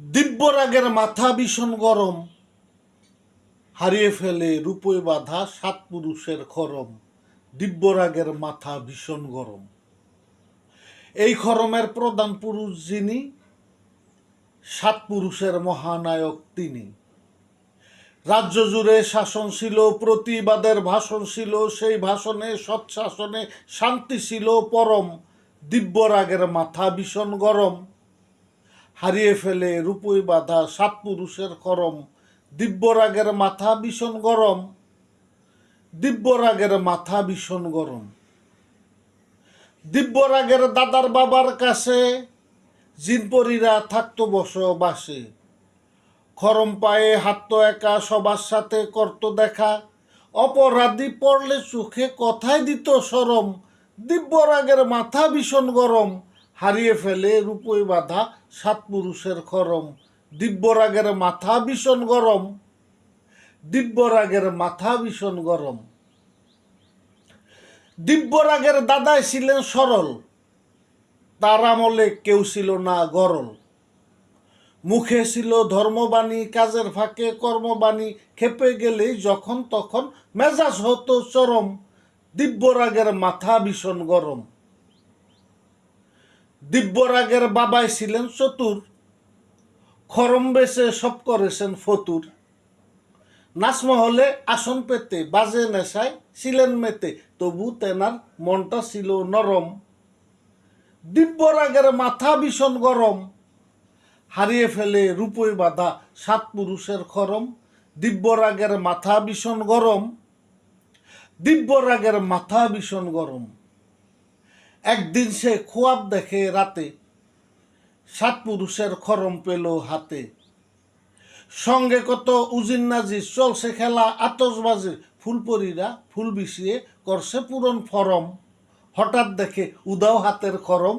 দিব্যরাগের মাথা ভীষণ গরম, হারিয়ে ফেলে রূপে বাঁধা সাত পুরুষের খরম। দিব্যরাগের মাথা ভীষণ গরম। এই খরমের প্রধান পুরুষ যিনি, সাত পুরুষের মহানায়ক তিনি। রাজ্য জুড়ে শাসন ছিল, প্রতিবাদের ভাষণ ছিল, সেই ভাষণে সৎশাসনে শান্তি ছিল পরম। দিব্যরাগের মাথা ভীষণ গরম, হারিয়ে ফেলে রূপে বাঁধা সাত পুরুষের খরম। দিব্যরাগের মাথা ভীষণ গরম, দিব্যরাগের মাথা ভীষণ গরম। দিব্যরাগের দাদার বাবার কাছে জিনপরীরা থাকতো বসবাসে। খরম পায়ে হাঁটতো একা, সবার সাথে করতো দেখা। অপরাধী পড়লে চোখে কথায় দিত শরম। দিব্যরাগের মাথা ভীষণ গরম, হারিয়ে ফেলে রূপে বাঁধা সাত পুরুষের খরম। দিব্যরাগের মাথা ভীষণ গরম, দিব্যরাগের মাথা ভীষণ গরম। দিব্যরাগের দাদাই ছিলেন সরল, তার আমলে কেউ ছিল না গরল। মুখে ছিল ধর্মবাণী, কাজের ফাঁকে কর্মবাণী। খেপে গেলেই যখন তখন মেজাজ হতো চরম। দিব্যরাগের মাথা ভীষণ গরম। দিব্যরাগের বাবাই ছিলেন চতুর, খরম বেচে সব করেছেন ফতুর। নাচমহলে আসন পেতে, বাজে নেশায় ছিলেন মেতে, তবু তেনার মনটা ছিল নরম। দিব্যরাগের মাথা ভীষণ গরম, হারিয়ে ফেলে রূপে বাঁধা সাত পুরুষের খরম। দিব্যরাগের মাথা ভীষণ গরম, দিব্যরাগের মাথা ভীষণ গরম। একদিন সে খোয়াব দেখে রাতে, সাত পুরুষের খরম পেল হাতে। সঙ্গে কত উজির নাজির, চলছে খেলা আতশবাজির। ফুলপরীরা ফুল বিছিয়ে করছে পূরণ ফরম। হঠাৎ দেখে উদাও হাতের খরম,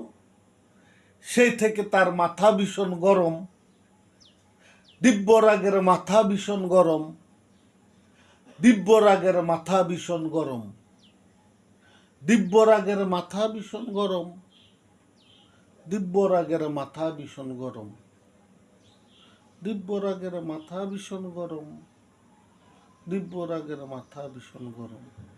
সেই থেকে তার মাথা ভীষণ গরম। দিব্যরাগের মাথা ভীষণ গরম, দিব্যরাগের মাথা ভীষণ গরম। দিব্যরাগের মাথা ভীষণ গরম, দিব্যরাগের মাথা ভীষণ গরম। দিব্যরাগের মাথা ভীষণ গরম, দিব্যরাগের মাথা ভীষণ গরম।